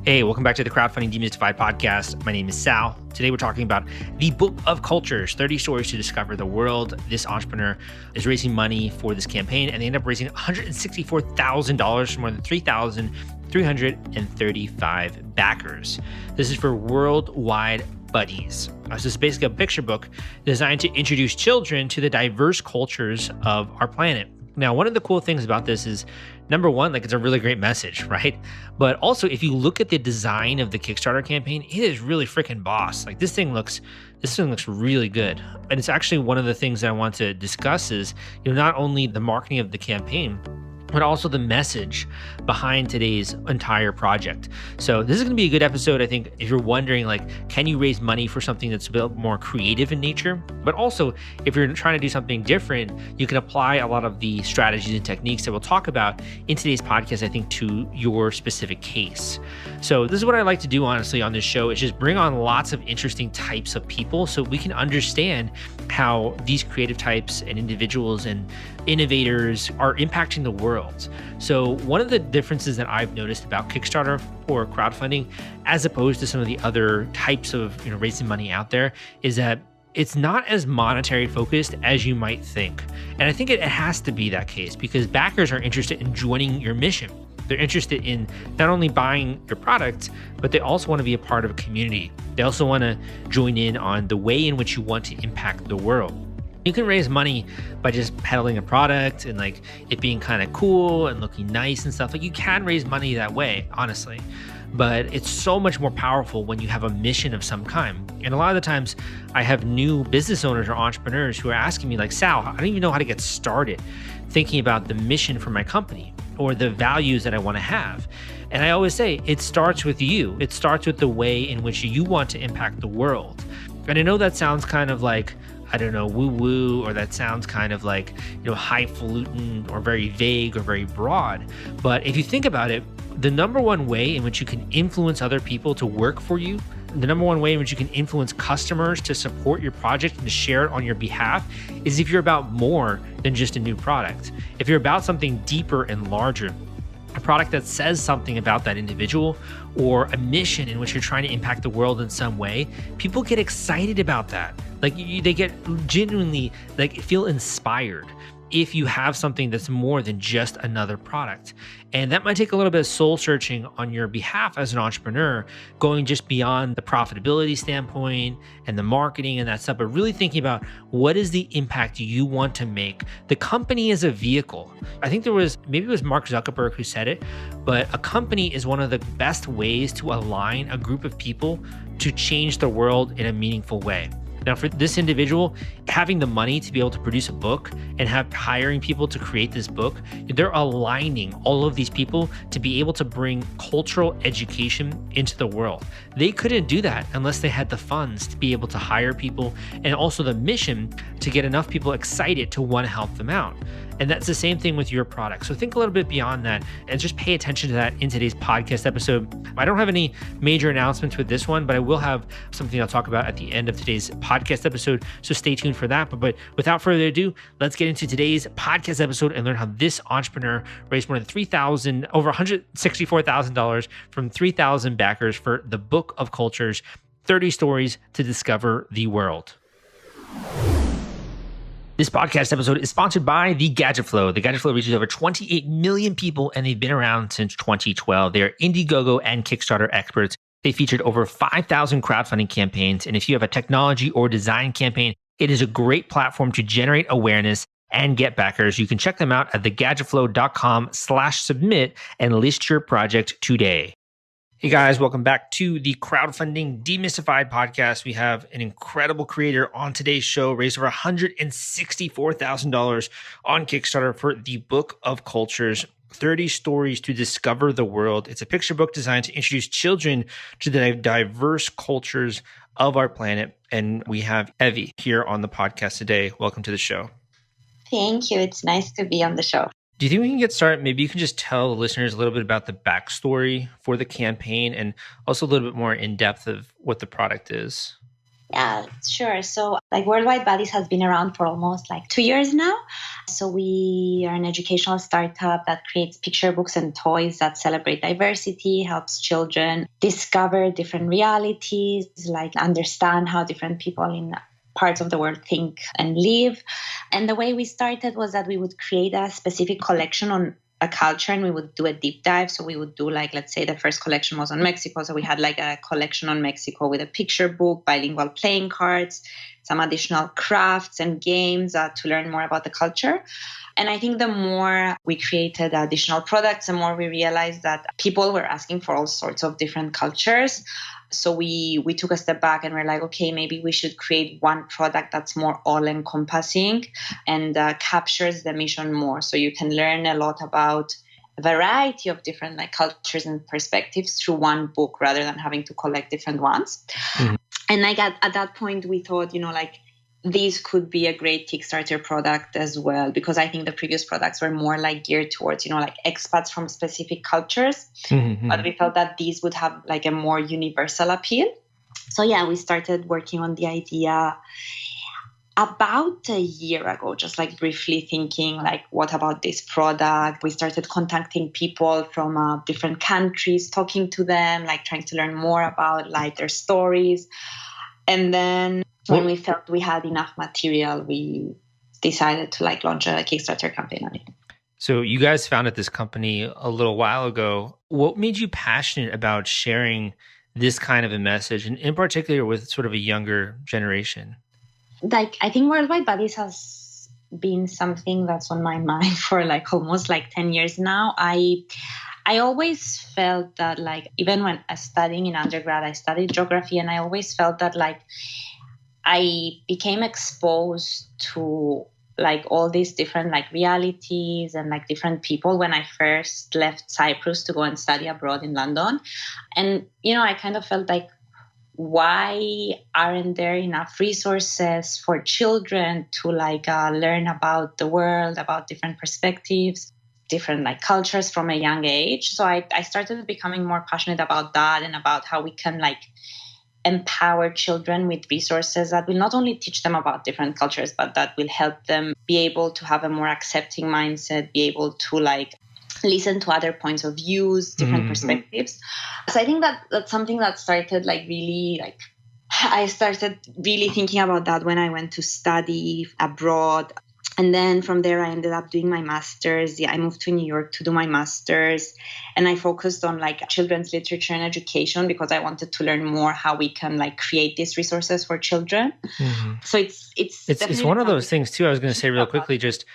Hey, welcome back to the Crowdfunding Demystified podcast. My name is Sal. Today we're talking about the Book of Cultures, 30 Stories to Discover the World. This entrepreneur is raising money for this campaign, and they end up raising $164,000 from more than 3,335 backers. This is for Worldwide Buddies. This is basically a picture book designed to introduce children to the diverse cultures of our planet. Now, one of the cool things about this is, number one, it's a really great message, right? But also, if you look at the design of the Kickstarter campaign, it is really freaking boss. This thing looks really good. And it's actually one of the things that I want to discuss is, not only the marketing of the campaign, but also the message behind today's entire project. So this is going to be a good episode. I think if you're wondering, can you raise money for something that's a bit more creative in nature? But also, if you're trying to do something different, you can apply a lot of the strategies and techniques that we'll talk about in today's podcast, I think, to your specific case. So this is what I like to do, honestly, on this show, is just bring on lots of interesting types of people so we can understand how these creative types and individuals and innovators are impacting the world. So one of the differences that I've noticed about Kickstarter or crowdfunding, as opposed to some of the other types of raising money out there, is that it's not as monetary focused as you might think. And I think it has to be that case because backers are interested in joining your mission. They're interested in not only buying your product, but they also want to be a part of a community. They also want to join in on the way in which you want to impact the world. You can raise money by just peddling a product and it being kind of cool and looking nice and stuff. You can raise money that way, honestly, but it's so much more powerful when you have a mission of some kind. And a lot of the times I have new business owners or entrepreneurs who are asking me Sal, I don't even know how to get started thinking about the mission for my company or the values that I want to have. And I always say, it starts with you. It starts with the way in which you want to impact the world. And I know that sounds kind of I don't know, woo-woo, or that sounds kind of highfalutin or very vague or very broad. But if you think about it, the number one way in which you can influence other people to work for you, the number one way in which you can influence customers to support your project and to share it on your behalf is if you're about more than just a new product. If you're about something deeper and larger, a product that says something about that individual or a mission in which you're trying to impact the world in some way, people get excited about that. They get genuinely feel inspired if you have something that's more than just another product. And that might take a little bit of soul searching on your behalf as an entrepreneur, going just beyond the profitability standpoint and the marketing and that stuff, but really thinking about what is the impact you want to make. The company is a vehicle. I think maybe it was Mark Zuckerberg who said it, but a company is one of the best ways to align a group of people to change the world in a meaningful way. Now, for this individual, having the money to be able to produce a book and hiring people to create this book, they're aligning all of these people to be able to bring cultural education into the world. They couldn't do that unless they had the funds to be able to hire people and also the mission to get enough people excited to want to help them out. And that's the same thing with your product. So think a little bit beyond that and just pay attention to that in today's podcast episode. I don't have any major announcements with this one, but I will have something I'll talk about at the end of today's podcast episode. So stay tuned for that. But without further ado, let's get into today's podcast episode and learn how this entrepreneur raised more than over $164,000 from 3,000 backers for the Book of Cultures, 30 Stories to Discover the World. This podcast episode is sponsored by The Gadget Flow. The Gadget Flow reaches over 28 million people, and they've been around since 2012. They are Indiegogo and Kickstarter experts. They featured over 5,000 crowdfunding campaigns, and if you have a technology or design campaign, it is a great platform to generate awareness and get backers. You can check them out at thegadgetflow.com/submit and list your project today. Hey guys, welcome back to the Crowdfunding Demystified podcast. We have an incredible creator on today's show, raised over $164,000 on Kickstarter for the Book of Cultures, 30 Stories to Discover the World. It's a picture book designed to introduce children to the diverse cultures of our planet. And we have Evie here on the podcast today. Welcome to the show. Thank you. It's nice to be on the show. Do you think we can get started? Maybe you can just tell the listeners a little bit about the backstory for the campaign and also a little bit more in depth of what the product is. Yeah, sure. So like Worldwide Buddies has been around for almost like 2 years now. So we are an educational startup that creates picture books and toys that celebrate diversity, helps children discover different realities, like understand how different people in parts of the world think and live. And the way we started was that we would create a specific collection on a culture and we would do a deep dive. So we would do like, let's say the first collection was on Mexico. So we had like a collection on Mexico with a picture book, bilingual playing cards, some additional crafts and games to learn more about the culture. And I think the more we created additional products, the more we realized that people were asking for all sorts of different cultures. So we took a step back and we're like, okay, maybe we should create one product that's more all-encompassing and captures the mission more. So you can learn a lot about a variety of different like cultures and perspectives through one book rather than having to collect different ones. Mm-hmm. And like at that point, we thought, like these could be a great Kickstarter product as well, because I think the previous products were more like geared towards, like expats from specific cultures. Mm-hmm. But we felt that these would have like a more universal appeal. So yeah, we started working on the idea about a year ago, just like briefly thinking like, what about this product? We started contacting people from different countries, talking to them, like trying to learn more about like their stories. And then when we felt we had enough material, we decided to like launch a Kickstarter campaign on it. So you guys founded this company a little while ago. What made you passionate about sharing this kind of a message, and in particular with sort of a younger generation? Like, I think Worldwide Buddies has been something that's on my mind for like almost like 10 years now. I always felt that like, even when I was studying in undergrad, I studied geography, and I always felt that like I became exposed to like all these different like realities and like different people when I first left Cyprus to go and study abroad in London. And, I kind of felt like, why aren't there enough resources for children to like learn about the world, about different perspectives, different like cultures from a young age? So I started becoming more passionate about that and about how we can like empower children with resources that will not only teach them about different cultures, but that will help them be able to have a more accepting mindset, be able to like listen to other points of views, different perspectives. So I think that's something that started like really like, I started really thinking about that when I went to study abroad. And then from there, I ended up doing my master's. Yeah, I moved to New York to do my master's. And I focused on like children's literature and education because I wanted to learn more how we can like create these resources for children. Mm-hmm. So it's one of those things too. I was going to say real quickly, just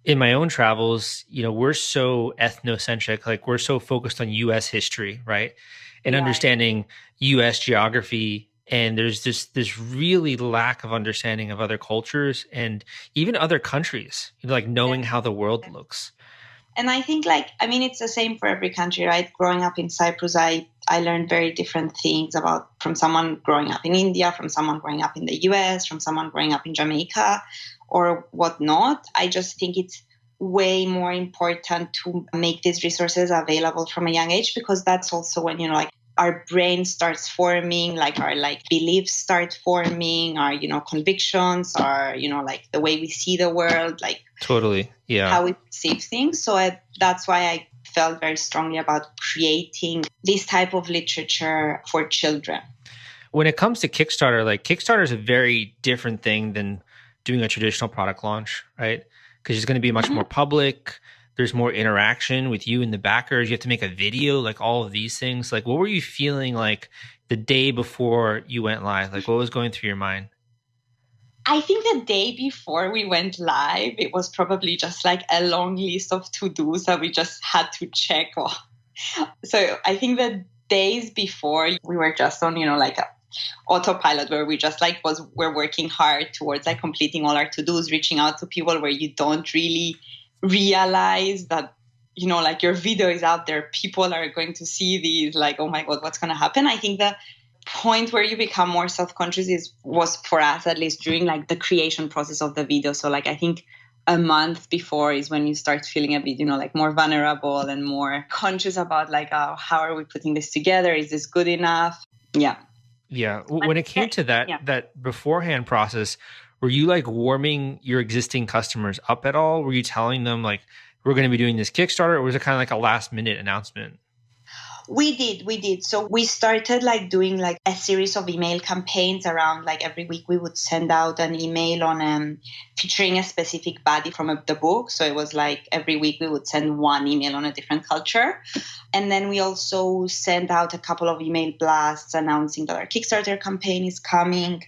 in my own travels, we're so ethnocentric, like we're so focused on U.S. history, right? And understanding U.S. geography. And there's this really lack of understanding of other cultures and even other countries, like knowing how the world looks. And I think it's the same for every country, right? Growing up in Cyprus, I learned very different things from someone growing up in India, from someone growing up in the US, from someone growing up in Jamaica or whatnot. I just think it's way more important to make these resources available from a young age, because that's also when, our brain starts forming, like our like beliefs start forming, our, convictions, our, like the way we see the world, like totally, yeah, how we perceive things. So that's why I felt very strongly about creating this type of literature for children. When it comes to Kickstarter, like Kickstarter is a very different thing than doing a traditional product launch, right? Because it's going to be much more public. There's more interaction with you and the backers. You have to make a video, like all of these things. Like, what were you feeling like the day before you went live? Like, what was going through your mind? I think the day before we went live, it was probably just like a long list of to-dos that we just had to check off. So I think the days before, we were just on, like a autopilot where we just like we're working hard towards like completing all our to-dos, reaching out to people where you don't really realize that, like your video is out there, people are going to see these, like, oh my God, what's going to happen? I think the point where you become more self-conscious was for us, at least during like the creation process of the video. So like, I think a month before is when you start feeling a bit, like more vulnerable and more conscious about like, how are we putting this together? Is this good enough? Yeah. Yeah. But When it came to yeah. that beforehand process, were you like warming your existing customers up at all? Were you telling them like we're going to be doing this Kickstarter, or was it kind of like a last minute announcement? We did. So we started like doing like a series of email campaigns around like every week we would send out an email on featuring a specific body from the book. So it was like every week we would send one email on a different culture. And then we also sent out a couple of email blasts announcing that our Kickstarter campaign is coming.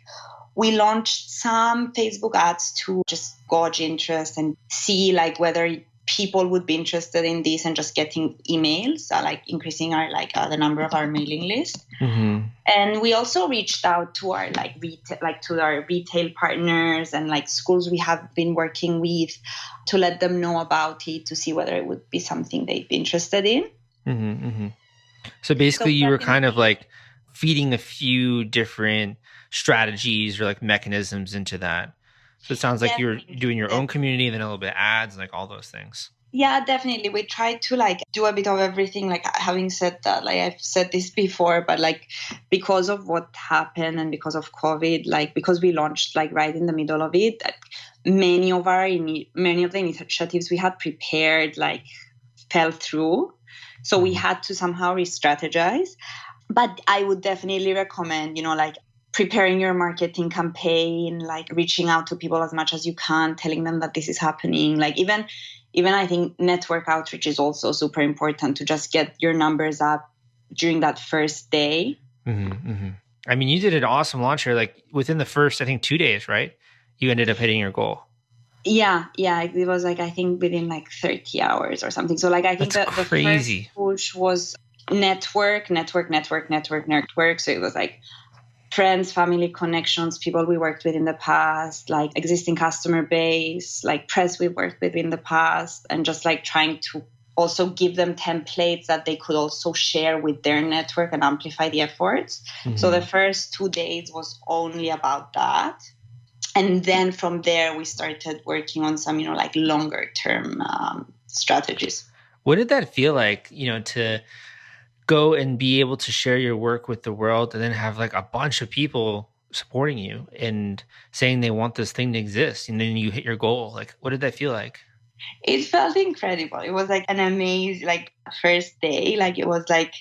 We launched some Facebook ads to just gauge interest and see like whether people would be interested in this, and just getting emails, like increasing our the number of our mailing list. Mm-hmm. And we also reached out to our to our retail partners and like schools we have been working with to let them know about it, to see whether it would be something they'd be interested in. Mm-hmm. Mm-hmm. So So basically, you were kind of definitely, like feeding a few different strategies or like mechanisms into that. So it sounds like you're doing your own definitely. community, then a little bit of ads, and like all those things. Yeah, definitely. We try to like do a bit of everything. Like having said that, like I've said this before, but like because of what happened and because of COVID, like because we launched like right in the middle of it, like, many of the initiatives we had prepared like fell through. So we had to somehow re-strategize. But I would definitely recommend, like preparing your marketing campaign, like reaching out to people as much as you can, telling them that this is happening. Like even I think network outreach is also super important to just get your numbers up during that first day. Mm-hmm. Mm-hmm. I mean, you did an awesome launch here. Like within the first, I think, 2 days, right? You ended up hitting your goal. Yeah, it was like I think within like 30 hours or something. So like I think That's that the first crazy. push was network. So it was like friends, family connections, people we worked with in the past, like existing customer base, like press we worked with in the past, and just like trying to also give them templates that they could also share with their network and amplify the efforts. So the Mm-hmm. first 2 days was only about that. And then from there, we started working on some, like longer term strategies. What did that feel like, to go and be able to share your work with the world and then have like a bunch of people supporting you and saying they want this thing to exist and then you hit your goal? Like, what did that feel like? It felt incredible. It was like an amazing, like first day. Like it was like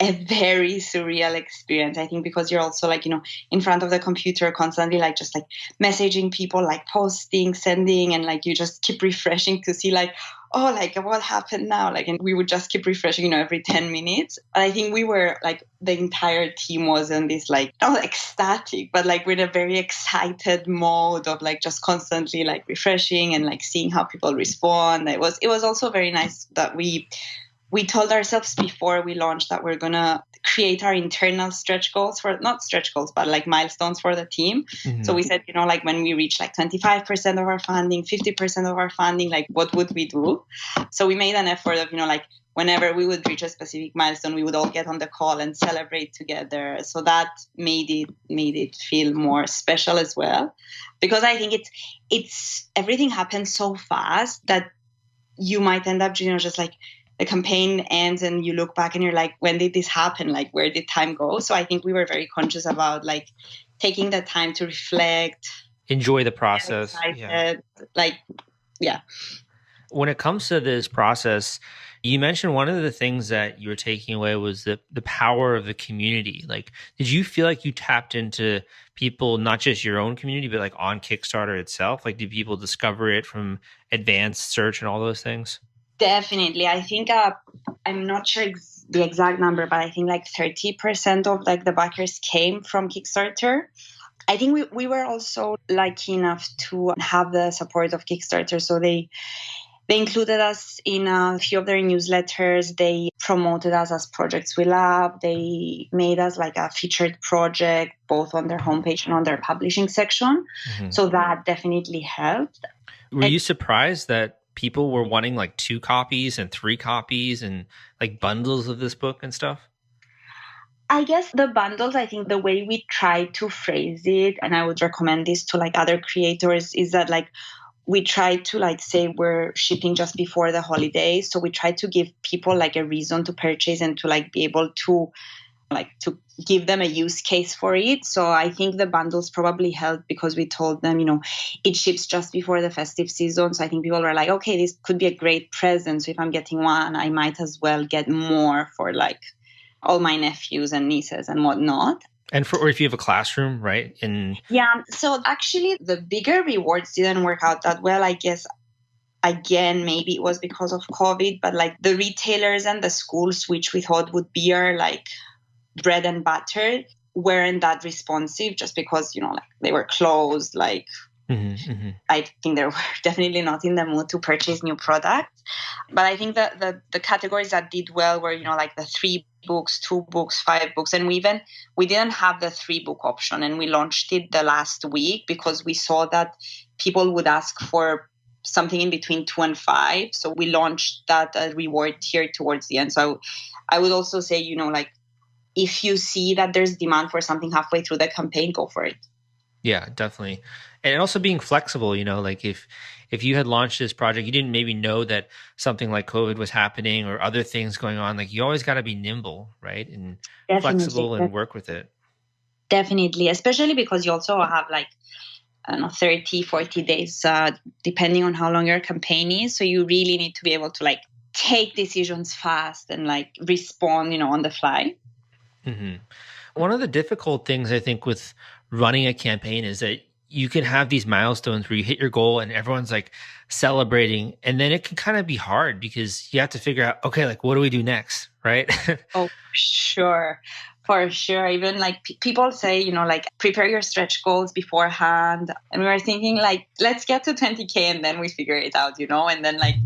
a very surreal experience, I think, because you're also like, in front of the computer constantly, like just like messaging people, like posting, sending, and like you just keep refreshing to see like, oh, like what happened now? Like, and we would just keep refreshing, every 10 minutes. And I think we were like, the entire team was in this like, not ecstatic, but like with a very excited mode of like just constantly like refreshing and like seeing how people respond. It was also very nice that we told ourselves before we launched that we're going to create our internal stretch goals, for not stretch goals, but like milestones for the team. So Mm-hmm. we said, like when we reach like 25% of our funding, 50% of our funding, like what would we do? So we made an effort of, like whenever we would reach a specific milestone, we would all get on the call and celebrate together. So that made it feel more special as well. Because I think it's everything happens so fast that you might end up, just like the campaign ends and you look back and you're like, when did this happen? Like, where did time go? So I think we were very conscious about like taking the time to reflect, Enjoy the get process. Yeah. excited, like, yeah. When it comes to this process, you mentioned one of the things that you were taking away was the power of the community. Like, did you feel like you tapped into people, not just your own community, but like on Kickstarter itself? Like, did people discover it from advanced search and all those things? Definitely. I think I'm not sure the exact number, but I think like 30% of like the backers came from Kickstarter. I think we were also lucky enough to have the support of Kickstarter. So they included us in a few of their newsletters. They promoted us as projects we love. They made us like a featured project, both on their homepage and on their publishing section. Mm-hmm. So that definitely helped. Were you surprised that people were wanting like 2 copies and 3 copies and like bundles of this book and stuff? I guess the bundles, I think the way we try to phrase it, and I would recommend this to like other creators, is that like we try to like say we're shipping just before the holidays. So we try to give people like a reason to purchase and to like be able to like to give them a use case for it. So I think the bundles probably helped because we told them, it ships just before the festive season. So I think people were like, okay, this could be a great present. So if I'm getting one, I might as well get more for like all my nephews and nieces and whatnot. Or if you have a classroom, right? Yeah. So actually the bigger rewards didn't work out that well, I guess. Again, maybe it was because of COVID, but like the retailers and the schools, which we thought would be our like bread and butter, weren't that responsive just because, like they were closed. Like I think they were definitely not in the mood to purchase new products. But I think that the categories that did well were, like the 3 books, 2 books, 5 books. And we didn't have the 3 book option, and we launched it the last week because we saw that people would ask for something in between 2 and 5. So we launched that reward tier towards the end. So I would also say, like if you see that there's demand for something halfway through the campaign, go for it. Yeah, definitely. And also being flexible, like if you had launched this project, you didn't maybe know that something like COVID was happening or other things going on, like you always got to be nimble, right? And flexible and work with it. Definitely, especially because you also have like, I don't know, 30, 40 days, depending on how long your campaign is. So you really need to be able to like take decisions fast and like respond, on the fly. Mm-hmm. One of the difficult things I think with running a campaign is that you can have these milestones where you hit your goal and everyone's like celebrating. And then it can kind of be hard because you have to figure out, okay, like what do we do next? Right. Oh, sure. For sure. Even like people say, like prepare your stretch goals beforehand. And we were thinking like, let's get to 20K and then we figure it out, and then like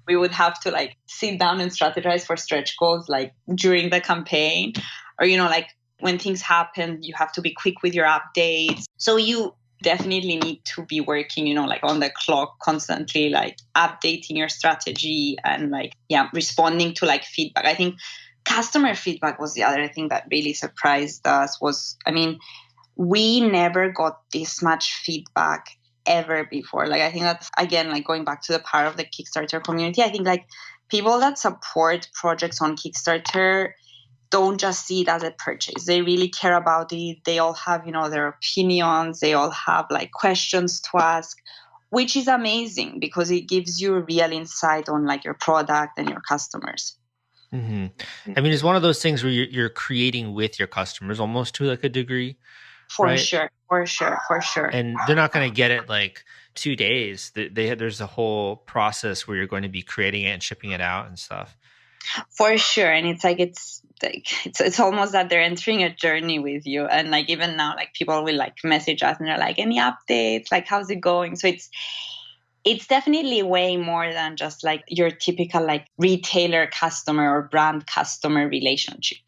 we would have to like sit down and strategize for stretch goals like during the campaign, or, like when things happen, you have to be quick with your updates. So you definitely need to be working, like on the clock constantly, like updating your strategy and like, responding to like feedback. I think customer feedback was the other thing that really surprised us we never got this much feedback ever before. Like, I think that's, again, like going back to the power of the Kickstarter community. I think like people that support projects on Kickstarter don't just see it as a purchase. They really care about it. They all have, their opinions. They all have like questions to ask, which is amazing because it gives you a real insight on like your product and your customers. Mm-hmm. I mean, it's one of those things where you're creating with your customers almost to like a degree. For sure. And they're not going to get it like 2 days. There's a whole process where you're going to be creating it and shipping it out and stuff. For sure. And it's almost that they're entering a journey with you. And like even now, like people will like message us and they're like, any updates? Like, how's it going? So it's definitely way more than just like your typical like retailer customer or brand customer relationship.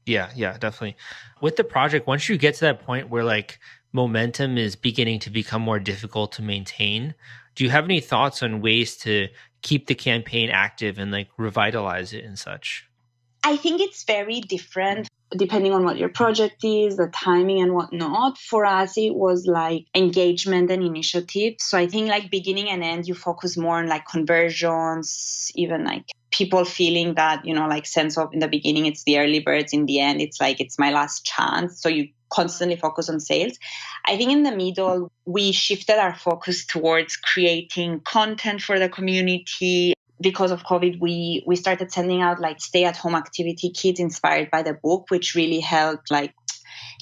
Yeah, definitely. With the project, once you get to that point where like momentum is beginning to become more difficult to maintain, do you have any thoughts on ways to keep the campaign active and like revitalize it and such? I think it's very different depending on what your project is, the timing and whatnot. For us, it was like engagement and initiative. So I think like beginning and end, you focus more on like conversions, even like people feeling that, like sense of in the beginning, it's the early birds. In the end, it's like, it's my last chance. So you constantly focus on sales. I think in the middle, we shifted our focus towards creating content for the community. Because of COVID, we started sending out like stay-at-home activity kits inspired by the book, which really helped like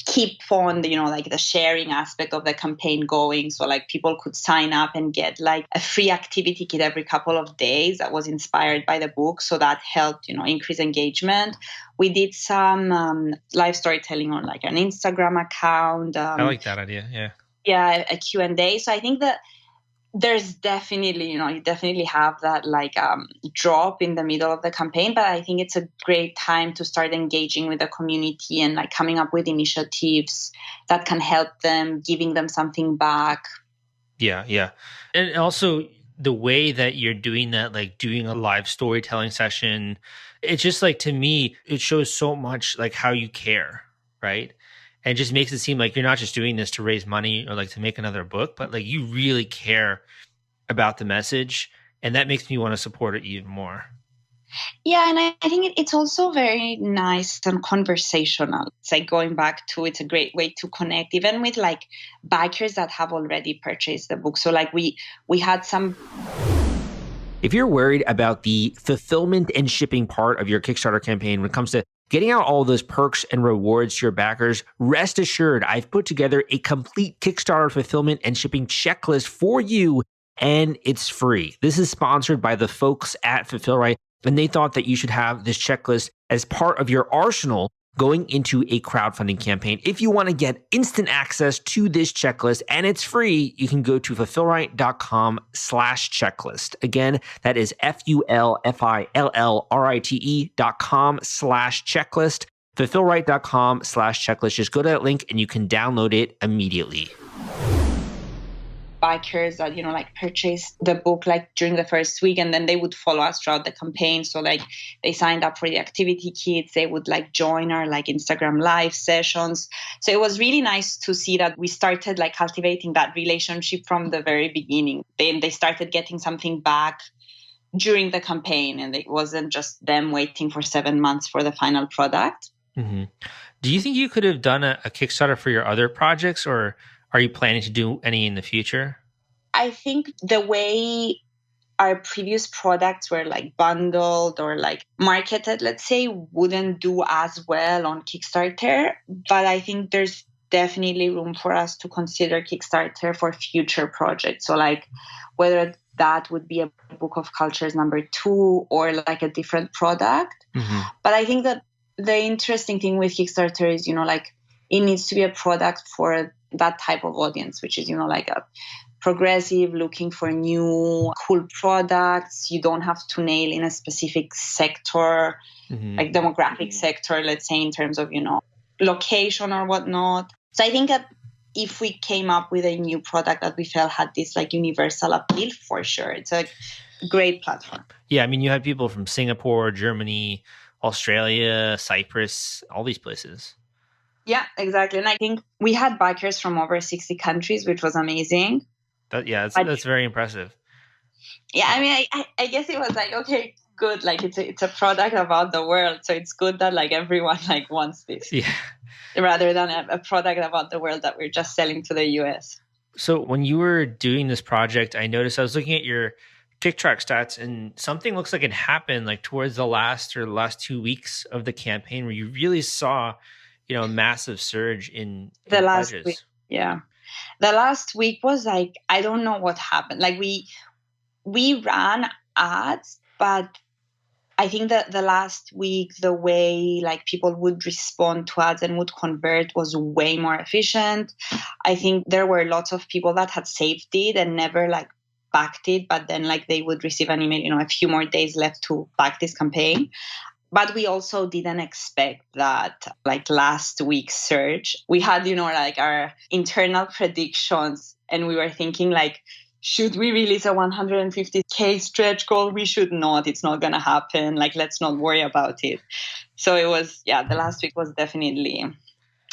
keep on, like the sharing aspect of the campaign going. So like people could sign up and get like a free activity kit every couple of days that was inspired by the book. So that helped, increase engagement. We did some live storytelling on like an Instagram account. I like that idea. Yeah. Yeah, a Q&A. So I think that there's definitely, you definitely have that like drop in the middle of the campaign, but I think it's a great time to start engaging with the community and like coming up with initiatives that can help them, giving them something back. Yeah. And also the way that you're doing that, like doing a live storytelling session, it's just like, to me, it shows so much like how you care, right? And it just makes it seem like you're not just doing this to raise money or like to make another book, but like you really care about the message. And that makes me want to support it even more. Yeah, and I think it's also very nice and conversational. It's like going back to it's a great way to connect, even with like bikers that have already purchased the book. So like we had some. If you're worried about the fulfillment and shipping part of your Kickstarter campaign when it comes to getting out all those perks and rewards to your backers, rest assured, I've put together a complete Kickstarter fulfillment and shipping checklist for you, and it's free. This is sponsored by the folks at Fulfillrite, and they thought that you should have this checklist as part of your arsenal going into a crowdfunding campaign. If you want to get instant access to this checklist and it's free, you can go to fulfillrite.com/checklist. Again, that is fulfillrite.com/checklist. Fulfillrite.com/checklist. Just go to that link and you can download it immediately. Bikers that like purchased the book like during the first week, and then they would follow us throughout the campaign. So like they signed up for the activity kits, they would like join our like Instagram live sessions. So it was really nice to see that we started like cultivating that relationship from the very beginning. Then they started getting something back during the campaign, and it wasn't just them waiting for 7 months for the final product. Mm-hmm. Do you think you could have done a Kickstarter for your other projects, or are you planning to do any in the future? I think the way our previous products were like bundled or like marketed, let's say, wouldn't do as well on Kickstarter. But I think there's definitely room for us to consider Kickstarter for future projects. So like whether that would be a Book of Cultures #2 or like a different product. Mm-hmm. But I think that the interesting thing with Kickstarter is, like it needs to be a product for that type of audience, which is, like a progressive, looking for new, cool products. You don't have to nail in a specific sector, like demographic sector, let's say, in terms of, location or whatnot. So I think that if we came up with a new product that we felt had this like universal appeal, for sure, it's a great platform. Yeah, I mean, you had people from Singapore, Germany, Australia, Cyprus, all these places. Yeah, exactly. And I think we had bikers from over 60 countries, which was amazing. That's very impressive. Yeah, I mean, I guess it was like, okay, good. Like it's a product about the world. So it's good that like everyone like wants this. Yeah. Rather than a product about the world that we're just selling to the US. So when you were doing this project, I noticed I was looking at your TikTok stats, and something looks like it happened like towards the last 2 weeks of the campaign where you really saw, a massive surge in the last pledges. Week. Yeah. The last week was like, I don't know what happened. Like we ran ads, but I think that the last week, the way like people would respond to ads and would convert was way more efficient. I think there were lots of people that had saved it and never like backed it, but then like they would receive an email, a few more days left to back this campaign. But we also didn't expect that like last week's surge. We had, like our internal predictions, and we were thinking like, should we release a 150K stretch goal? We should not. It's not going to happen. Like, let's not worry about it. So it was, the last week was definitely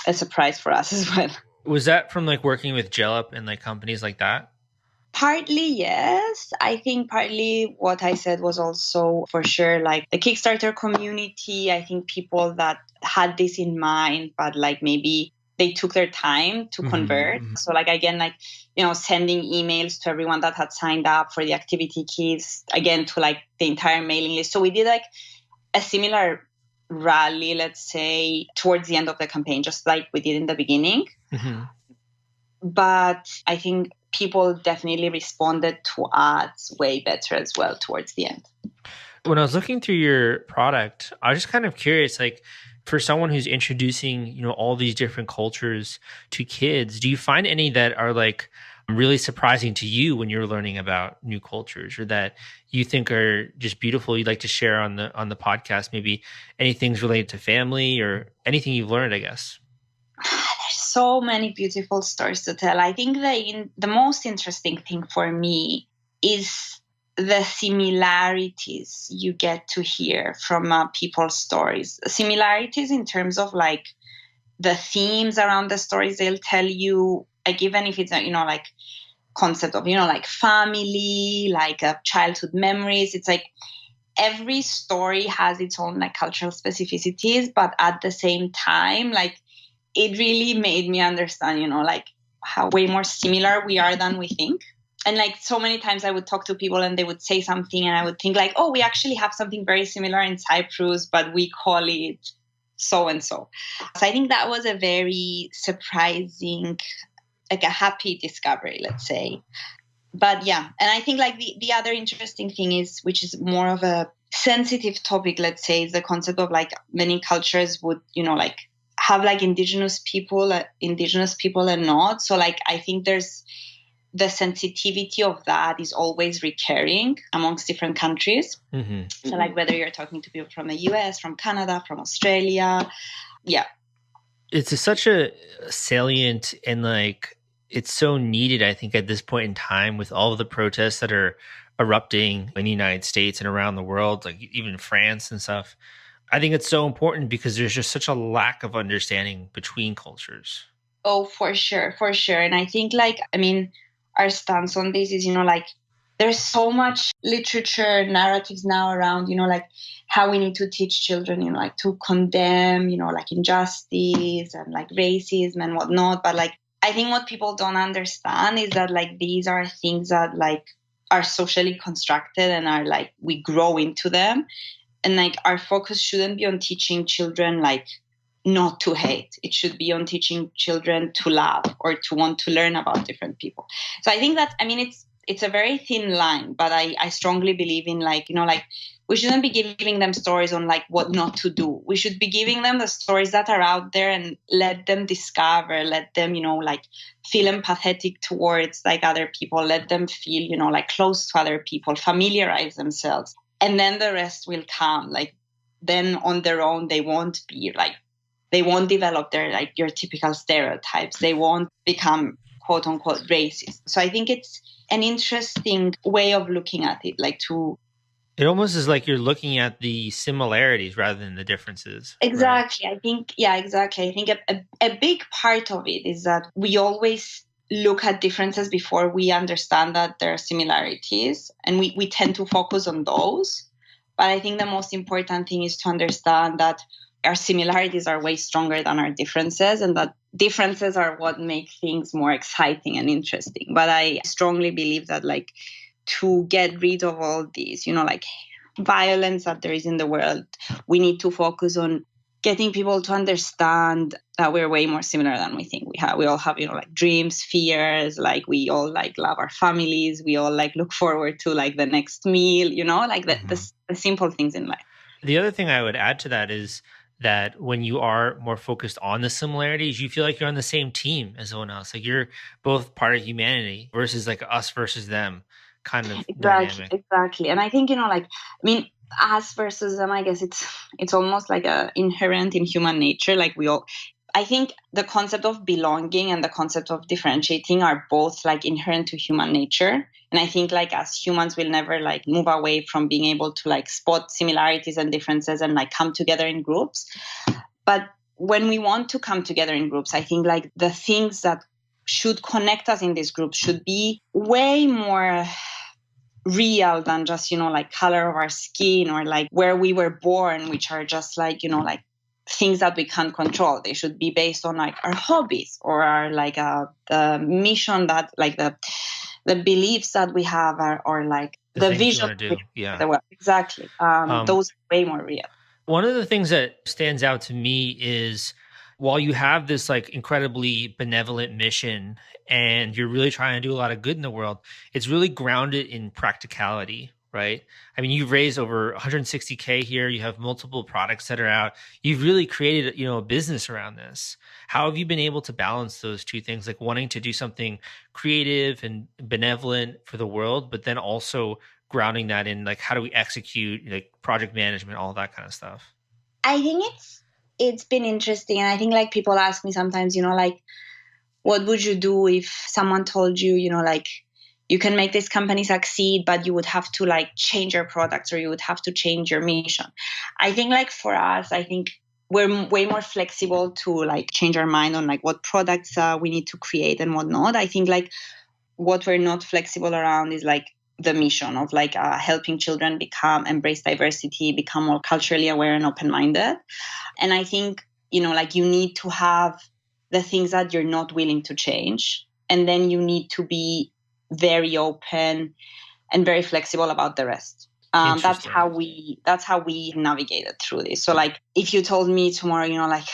a surprise for us as well. Was that from like working with GelUp and like companies like that? Partly, yes. I think partly what I said was also for sure like the Kickstarter community. I think people that had this in mind, but like maybe they took their time to convert. So like, again, like, sending emails to everyone that had signed up for the activity kits, again, to like the entire mailing list. So we did like a similar rally, let's say, towards the end of the campaign, just like we did in the beginning. But I think people definitely responded to ads way better as well towards the end. When I was looking through your product, I was just kind of curious, like for someone who's introducing, all these different cultures to kids, do you find any that are like really surprising to you when you're learning about new cultures, or that you think are just beautiful you'd like to share on the podcast? Maybe any things related to family or anything you've learned, I guess. There's so many beautiful stories to tell. I think the most interesting thing for me is the similarities you get to hear from people's stories. Similarities in terms of like the themes around the stories they'll tell you, like even if it's like concept of like family, like childhood memories. It's like every story has its own like cultural specificities, but at the same time, like it really made me understand, like how way more similar we are than we think. And like so many times I would talk to people and they would say something and I would think like, oh, we actually have something very similar in Cyprus, but we call it so and so. So I think that was a very surprising, like a happy discovery, let's say. But yeah, and I think like the other interesting thing is, which is more of a sensitive topic, let's say, is the concept of like many cultures would, like have like indigenous people and not. So like I think there's the sensitivity of that is always recurring amongst different countries. So like whether you're talking to people from the US, from Canada, from Australia, yeah. It's such a salient and like it's so needed, I think, at this point in time with all of the protests that are erupting in the United States and around the world, like even France and stuff. I think it's so important because there's just such a lack of understanding between cultures. Oh, for sure, for sure. And I think like, I mean, our stance on this is, like there's so much literature narratives now around, like how we need to teach children, like to condemn, like injustice and like racism and whatnot. But like, I think what people don't understand is that like these are things that like are socially constructed and are like we grow into them. And like our focus shouldn't be on teaching children like not to hate. It should be on teaching children to love or to want to learn about different people. So I think that, I mean, it's a very thin line, but I strongly believe in like, like we shouldn't be giving them stories on like what not to do. We should be giving them the stories that are out there and let them discover, let them, like feel empathetic towards like other people, let them feel, like close to other people, familiarize themselves. And then the rest will come. Like then on their own, they won't develop their like your typical stereotypes. They won't become quote unquote racist. So I think it's an interesting way of looking at it, like it almost is like you're looking at the similarities rather than the differences. Exactly. Right? I think, yeah, exactly. I think a big part of it is that we always look at differences before we understand that there are similarities, and we tend to focus on those. But I think the most important thing is to understand that our similarities are way stronger than our differences, and that differences are what make things more exciting and interesting. But I strongly believe that like to get rid of all these, like violence that there is in the world, we need to focus on getting people to understand that we're way more similar than we think we have. We all have, like dreams, fears, like we all like love our families. We all like look forward to like the next meal, like the simple things in life. The other thing I would add to that is that when you are more focused on the similarities, you feel like you're on the same team as someone else. Like you're both part of humanity versus like us versus them kind of dynamic. Exactly. And I think, like, I mean, us versus them, I guess it's almost like a inherent in human nature. Like I think the concept of belonging and the concept of differentiating are both like inherent to human nature. And I think like as humans, we'll never like move away from being able to like spot similarities and differences and like come together in groups. But when we want to come together in groups, I think like the things that should connect us in these groups should be way more real than just, like color of our skin or like where we were born, which are just like, like things that we can't control. They should be based on like our hobbies or our like the mission that like the beliefs that we have or like the vision. Yeah, exactly. Those are way more real. One of the things that stands out to me is while you have this like incredibly benevolent mission and you're really trying to do a lot of good in the world, it's really grounded in practicality, right? I mean, you've raised over 160K here. You have multiple products that are out. You've really created, a business around this. How have you been able to balance those two things, like wanting to do something creative and benevolent for the world, but then also grounding that in like, how do we execute like project management, all that kind of stuff? I think it's been interesting. And I think like people ask me sometimes, like, what would you do if someone told you, like, you can make this company succeed, but you would have to like change your products or you would have to change your mission. I think like for us, I think we're way more flexible to like change our mind on like what products we need to create and whatnot. I think like what we're not flexible around is like the mission of like helping children embrace diversity, become more culturally aware and open-minded. And I think, like you need to have the things that you're not willing to change. And then you need to be very open and very flexible about the rest. That's how we navigated through this. So like, if you told me tomorrow, like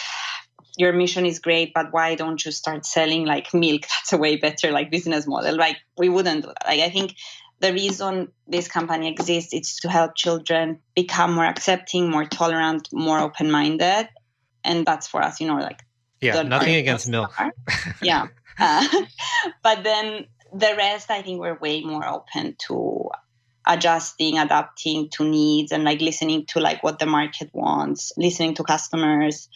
your mission is great, but why don't you start selling like milk? That's a way better like business model. Like we wouldn't do that. Like I think the reason this company exists is to help children become more accepting, more tolerant, more open-minded. And that's for us, like. Yeah, nothing against milk. Yeah. But then the rest, I think we're way more open to adjusting, adapting to needs, and like listening to like what the market wants, listening to customers.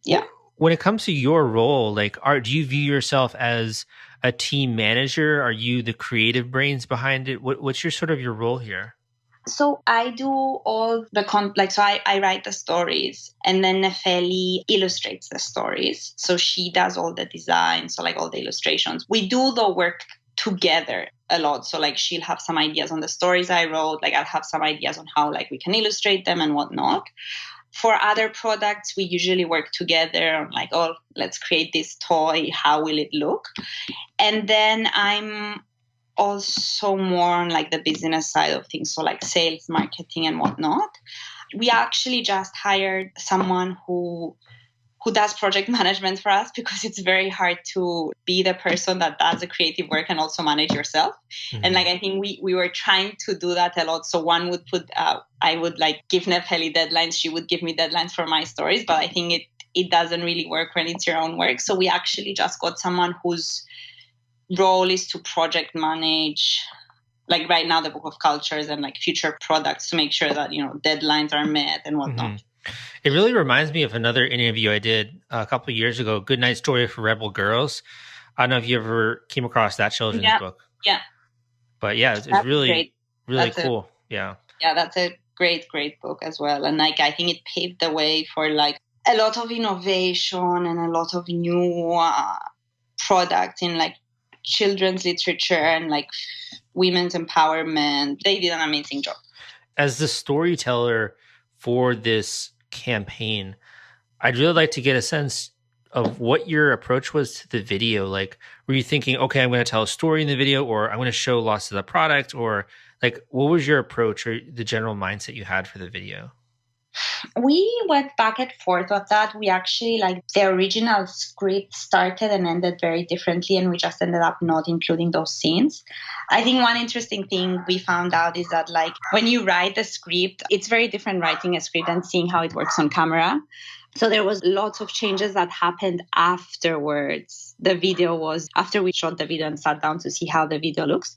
Yeah. When it comes to your role, like, do you view yourself as a team manager? Are you the creative brains behind it? What's your role here? So I do all the so I write the stories, and then Nefeli illustrates the stories. So she does all the design, so like all the illustrations. We do the work together a lot. So like she'll have some ideas on the stories I wrote, like I'll have some ideas on how like we can illustrate them and whatnot. For other products, we usually work together on like, oh, let's create this toy. How will it look? And then I'm also more on like the business side of things. So like sales, marketing and whatnot. We actually just hired someone who does project management for us, because it's very hard to be the person that does the creative work and also manage yourself. Mm-hmm. And like, I think we were trying to do that a lot. So one would I would like give Nefeli deadlines. She would give me deadlines for my stories, but I think it doesn't really work when it's your own work. So we actually just got someone whose role is to project manage, like right now, the Book of Cultures and like future products, to make sure that, deadlines are met and whatnot. Mm-hmm. It really reminds me of another interview I did a couple of years ago, Good Night Story for Rebel Girls. I don't know if you ever came across that children's book. Yeah. But yeah, it's really, great. Really that's cool. Yeah, that's a great book as well. And like, I think it paved the way for like a lot of innovation and a lot of new products in like children's literature and like women's empowerment. They did an amazing job. As the storyteller for this campaign, I'd really like to get a sense of what your approach was to the video. Like, were you thinking, okay, I'm going to tell a story in the video, or I'm going to show lots of the product, or like, what was your approach or the general mindset you had for the video? We went back and forth with that. We actually, like, the original script started and ended very differently, and we just ended up not including those scenes. I think one interesting thing we found out is that, like, when you write the script, it's very different writing a script and seeing how it works on camera. So there was lots of changes that happened afterwards. The video was after we shot the video and sat down to see how the video looks.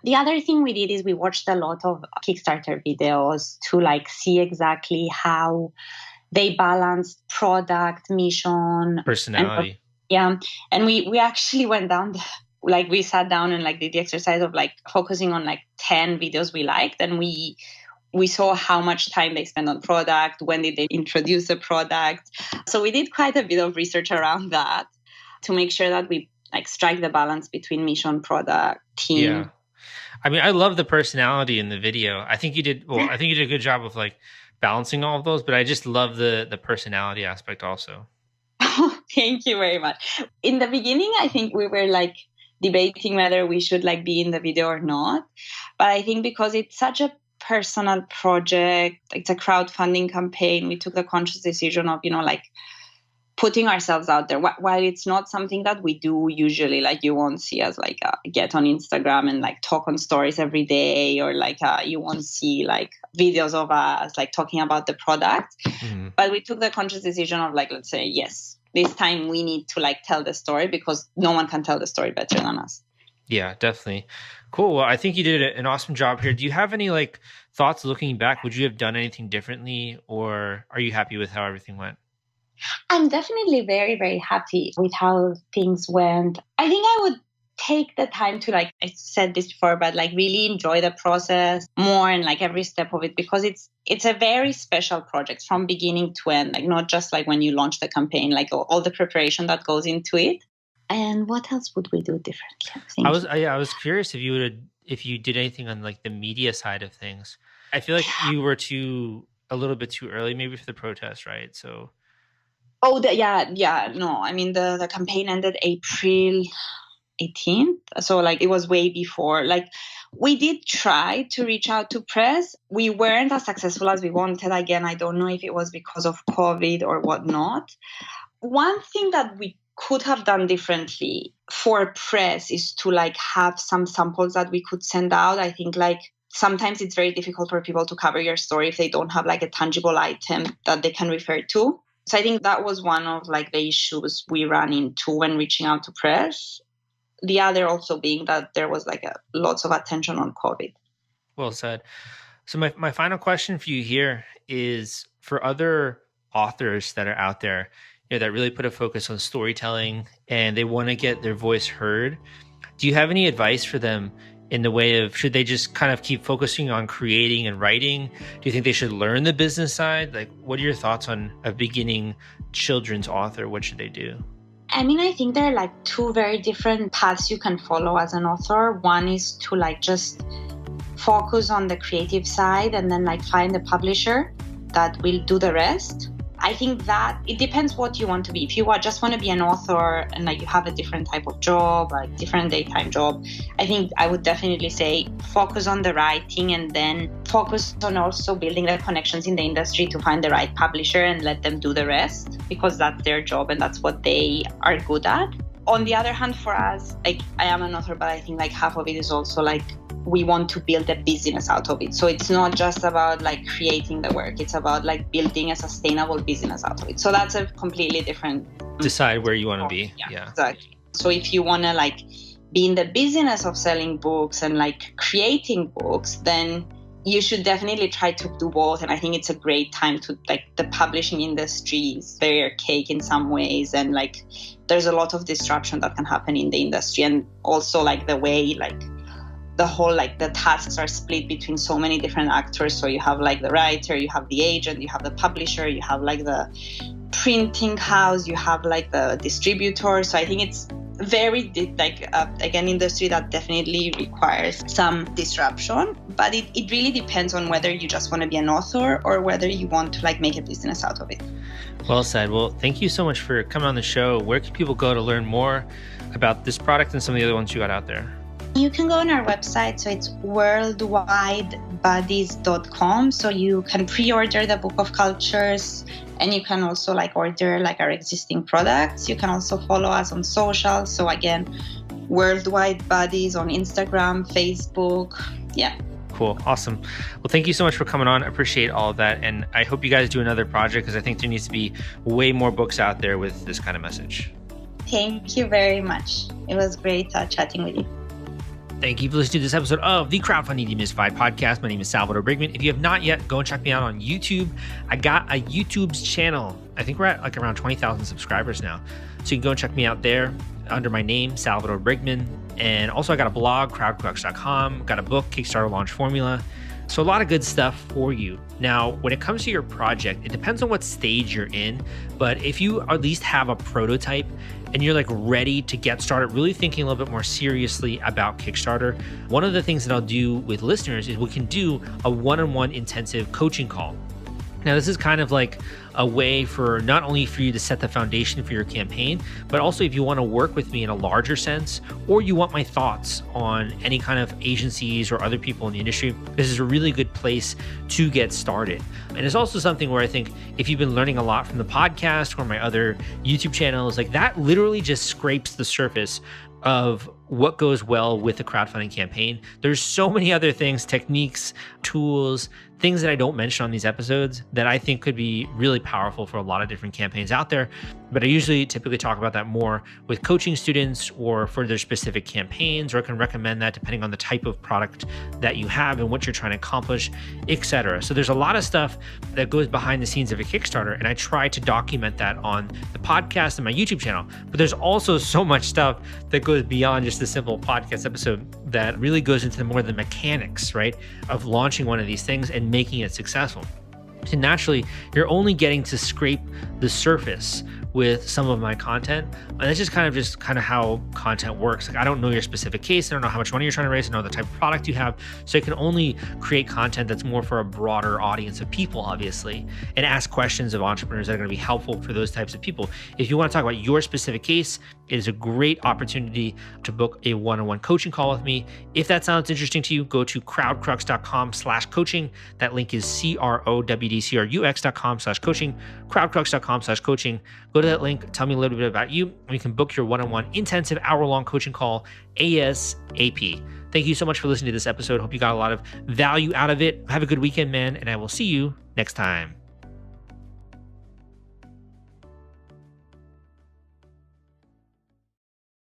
The other thing we did is we watched a lot of Kickstarter videos to like see exactly how they balanced product, mission, personality. And we actually went down, like we sat down and like did the exercise of like focusing on like 10 videos we liked, and we saw how much time they spend on product, when did they introduce the product. So we did quite a bit of research around that to make sure that we like strike the balance between mission, product, team. Yeah. I mean, I love the personality in the video. I think you did a good job of like balancing all of those, but I just love the personality aspect also. Thank you very much. In the beginning, I think we were like debating whether we should like be in the video or not. But I think because it's such a personal project, it's a crowdfunding campaign, we took the conscious decision of, like putting ourselves out there. While it's not something that we do usually, like you won't see us like get on Instagram and like talk on stories every day, or like you won't see like videos of us like talking about the product. Mm-hmm. But we took the conscious decision of like, let's say, yes, this time we need to like tell the story, because no one can tell the story better than us. Yeah, definitely. Cool. Well, I think you did an awesome job here. Do you have any like thoughts looking back? Would you have done anything differently, or are you happy with how everything went? I'm definitely very, very happy with how things went. I think I would take the time to, like I said this before, but like really enjoy the process more and like every step of it, because it's a very special project from beginning to end. Like not just like when you launch the campaign, like all the preparation that goes into it. And what else would we do differently? I was curious if you would have if you did anything on like the media side of things. I feel like you were a little bit too early maybe for the protest, right? So Oh, no. I mean, the campaign ended April 18th. So like it was way before. Like we did try to reach out to press. We weren't as successful as we wanted. Again, I don't know if it was because of COVID or whatnot. One thing that we could have done differently for press is to like have some samples that we could send out. I think like sometimes it's very difficult for people to cover your story if they don't have like a tangible item that they can refer to. So I think that was one of like the issues we ran into when reaching out to press. The other also being that there was like lots of attention on COVID. well said. So my final question for you here is for other authors that are out there, that really put a focus on storytelling and they want to get their voice heard. Do you have any advice for them in the way of, should they just kind of keep focusing on creating and writing? Do you think they should learn the business side? Like, what are your thoughts on a beginning children's author? What should they do? I mean, I think there are like two very different paths you can follow as an author. One is to like just focus on the creative side and then like find a publisher that will do the rest. I think that it depends what you want to be. If you just want to be an author and like you have a different type of job, like different daytime job, I think I would definitely say focus on the writing and then focus on also building the connections in the industry to find the right publisher and let them do the rest, because that's their job and that's what they are good at. On the other hand, for us, like I am an author, but I think like half of it is also like we want to build a business out of it. So it's not just about like creating the work. It's about like building a sustainable business out of it. So that's a completely different... Decide where you want to be. Yeah, exactly. So if you want to like be in the business of selling books and like creating books, then you should definitely try to do both. And I think it's a great time to like, the publishing industry is very archaic in some ways. And like, there's a lot of disruption that can happen in the industry. And also like the way like the whole like the tasks are split between so many different actors. So you have like the writer, you have the agent, you have the publisher, you have like the printing house, you have like the distributor. So I think it's very like again industry that definitely requires some disruption, but it really depends on whether you just want to be an author or whether you want to like make a business out of it. Well said. Well, thank you so much for coming on the show. Where can people go to learn more about this product and some of the other ones you got out there? You can go on our website, so it's worldwidebuddies.com. So you can pre-order the Book of Cultures, and you can also like order like our existing products. You can also follow us on social. So again, Worldwide Buddies on Instagram, Facebook. Yeah. Cool. Awesome. Well, thank you so much for coming on. I appreciate all of that. And I hope you guys do another project because I think there needs to be way more books out there with this kind of message. Thank you very much. It was great chatting with you. Thank you for listening to this episode of the Crowdfunding Demystified podcast. My name is Salvador Briggman. If you have not yet, go and check me out on YouTube. I got a YouTube's channel. I think we're at like around 20,000 subscribers now. So you can go and check me out there under my name, Salvador Briggman. And also I got a blog, crowdcrux.com, got a book, Kickstarter launch formula. So a lot of good stuff for you. Now, when it comes to your project, it depends on what stage you're in, but if you at least have a prototype and you're like ready to get started, really thinking a little bit more seriously about Kickstarter, one of the things that I'll do with listeners is we can do a one-on-one intensive coaching call. Now, this is kind of like a way for not only for you to set the foundation for your campaign, but also if you want to work with me in a larger sense, or you want my thoughts on any kind of agencies or other people in the industry, this is a really good place to get started. And it's also something where I think if you've been learning a lot from the podcast or my other YouTube channels, like that literally just scrapes the surface of what goes well with a crowdfunding campaign. There's so many other things, techniques, tools, things that I don't mention on these episodes that I think could be really powerful for a lot of different campaigns out there. But I usually typically talk about that more with coaching students or for their specific campaigns, or I can recommend that depending on the type of product that you have and what you're trying to accomplish, etc. So there's a lot of stuff that goes behind the scenes of a Kickstarter, and I try to document that on the podcast and my YouTube channel. But there's also so much stuff that goes beyond just a simple podcast episode that really goes into more of the mechanics, right, of launching one of these things and making it successful. So naturally, you're only getting to scrape the surface with some of my content. And that's just kind of how content works. Like, I don't know your specific case. I don't know how much money you're trying to raise. I don't know the type of product you have. So I can only create content that's more for a broader audience of people, obviously, and ask questions of entrepreneurs that are going to be helpful for those types of people. If you want to talk about your specific case, it is a great opportunity to book a one-on-one coaching call with me. If that sounds interesting to you, go to crowdcrux.com/coaching. That link is crowdcrux.com/coaching, crowdcrux.com/coaching. Go to that link, tell me a little bit about you, and we can book your one-on-one intensive hour-long coaching call ASAP. Thank you so much for listening to this episode. Hope you got a lot of value out of it. Have a good weekend, man, and I will see you next time.